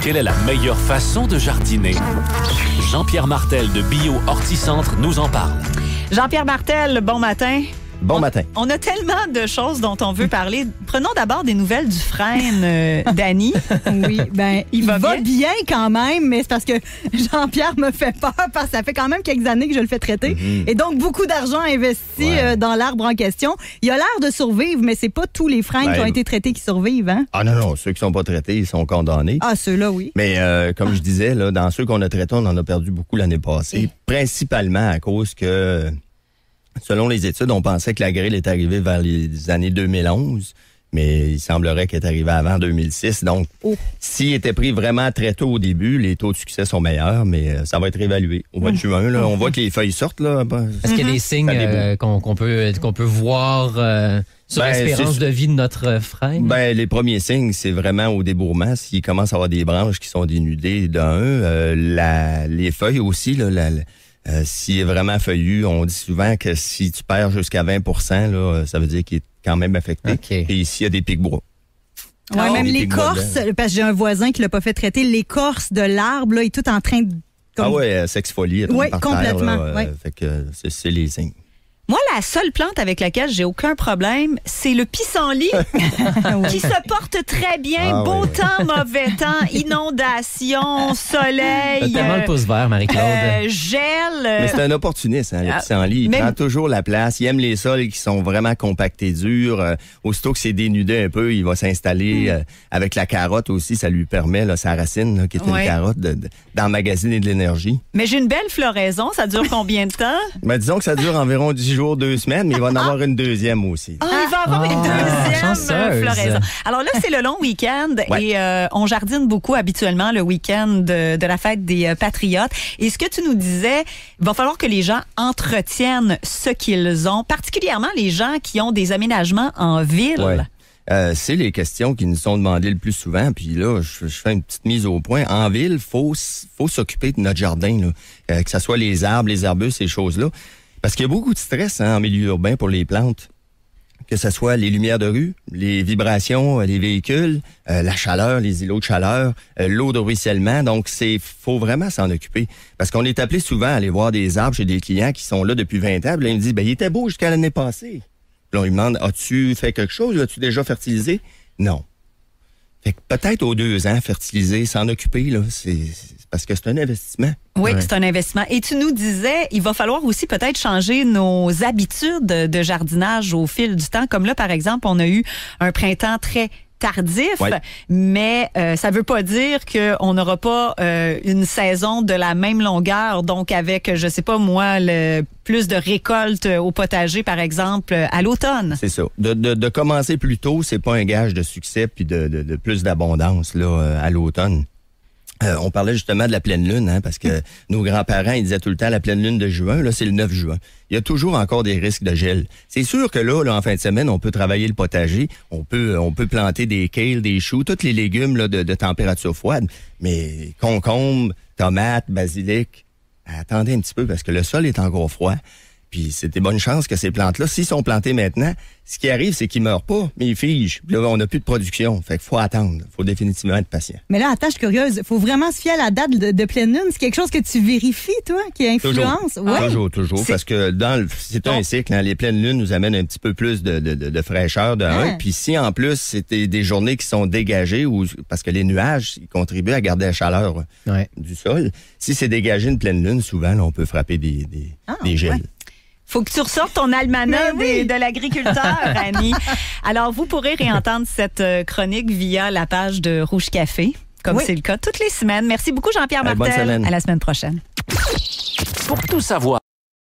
Quelle est la meilleure façon de jardiner? Jean-Pierre Martel de Bio Horticentre nous en parle. Jean-Pierre Martel, bon matin. Bon matin. On a tellement de choses dont on veut parler. Prenons d'abord des nouvelles du frêne d'Annie. Oui, ben il va bien? bien quand même, mais c'est parce que Jean-Pierre me fait peur parce que ça fait quand même quelques années que je le fais traiter. Et donc, beaucoup d'argent investi dans l'arbre en question. Il a l'air de survivre, mais c'est pas tous les frênes qui ont été traités qui survivent, hein? Ah non, ceux qui sont pas traités, ils sont condamnés. Ah, ceux-là, oui. Mais comme je disais, là, dans ceux qu'on a traités, on en a perdu beaucoup l'année passée. Principalement à cause que, selon les études, on pensait que la grêle est arrivée vers les années 2011. Mais il semblerait qu'elle est arrivée avant 2006. Donc, s'il était pris vraiment très tôt au début, les taux de succès sont meilleurs, mais ça va être réévalué au mois de juin. Là, on voit que les feuilles sortent. Là. Est-ce qu'il y a des signes qu'on peut voir sur l'espérance de vie de notre frêne? Ben, les premiers signes, c'est vraiment au débourrement. S'il commence à avoir des branches qui sont dénudées les feuilles aussi, là, s'il est vraiment feuillu, on dit souvent que si tu perds jusqu'à 20%, là, ça veut dire qu'il est quand même affecté. Okay. Et ici, il y a des pics-bois. Ouais, même l'écorce, parce que j'ai un voisin qui l'a pas fait traiter, l'écorce de l'arbre là, est tout en train de... S'exfolie. Oui, par complètement. terre, là, fait que c'est les signes. Moi, la seule plante avec laquelle j'ai aucun problème, c'est le pissenlit qui se porte très bien. Beau temps, mauvais temps, inondation, soleil. T'as tellement le pouce vert, Marie-Claude. Gel. Mais c'est un opportuniste, hein, le pissenlit. Il prend toujours la place. Il aime les sols qui sont vraiment compactés, durs. Aussitôt que c'est dénudé un peu, il va s'installer avec la carotte aussi. Ça lui permet, là, sa racine, là, qui est une carotte, d'emmagasiner de l'énergie. Mais j'ai une belle floraison. Ça dure combien de temps? Ben, disons que ça dure environ 10 jours, 2 semaines, mais il va en avoir une deuxième aussi. Il va avoir une deuxième floraison. Alors là, c'est le long week-end et on jardine beaucoup habituellement le week-end de la fête des Patriotes. Et ce que tu nous disais, il va falloir que les gens entretiennent ce qu'ils ont, particulièrement les gens qui ont des aménagements en ville. Ouais. C'est les questions qui nous sont demandées le plus souvent. Puis là, je fais une petite mise au point. En ville, faut s'occuper de notre jardin, là. Que ce soit les arbres, les arbustes, ces choses-là. Parce qu'il y a beaucoup de stress en milieu urbain pour les plantes. Que ce soit les lumières de rue, les vibrations, les véhicules, la chaleur, les îlots de chaleur, l'eau de ruissellement. Donc, faut vraiment s'en occuper. Parce qu'on est appelé souvent à aller voir des arbres chez des clients qui sont là depuis 20 ans. Puis là, ils me disent, il était beau jusqu'à l'année passée. Puis là, on lui demande, as-tu fait quelque chose? As-tu déjà fertilisé? Non. Fait que peut-être aux 2 ans, fertiliser, s'en occuper, là, c'est parce que c'est un investissement. Oui, c'est un investissement. Et tu nous disais, il va falloir aussi peut-être changer nos habitudes de jardinage au fil du temps. Comme là, par exemple, on a eu un printemps très tardif, mais ça veut pas dire qu'on n'aura pas une saison de la même longueur, donc avec, je sais pas moi, plus de récoltes au potager, par exemple, à l'automne. C'est ça. De commencer plus tôt, c'est pas un gage de succès puis de plus d'abondance là à l'automne. On parlait justement de la pleine lune, hein, parce que nos grands-parents, ils disaient tout le temps la pleine lune de juin, là, c'est le 9 juin. Il y a toujours encore des risques de gel. C'est sûr que là, en fin de semaine, on peut travailler le potager, on peut planter des kales, des choux, tous les légumes là, de température froide, mais concombre, tomates, basilic, attendez un petit peu parce que le sol est encore froid. Puis c'est des bonnes chances que ces plantes-là, s'ils sont plantées maintenant, ce qui arrive, c'est qu'ils meurent pas, mais ils figent. Puis là, on n'a plus de production. Fait qu'il faut attendre. Il faut définitivement être patient. Mais là, attends, je suis curieuse. Il faut vraiment se fier à la date de pleine lune. C'est quelque chose que tu vérifies, toi, qui influence? Toujours. Parce que c'est un cycle. Hein, les pleines lunes nous amènent un petit peu plus de fraîcheur de un. Puis si, en plus, c'était des journées qui sont dégagées, parce que les nuages, ils contribuent à garder la chaleur du sol. Si c'est dégagé une pleine lune, souvent, là, on peut frapper des gels. Faut que tu ressortes ton almanach de l'agriculteur, Annie. Alors, vous pourrez réentendre cette chronique via la page de Rouge Café, comme c'est le cas toutes les semaines. Merci beaucoup, Jean-Pierre Martel. Bonne semaine. À la semaine prochaine. Pour tout savoir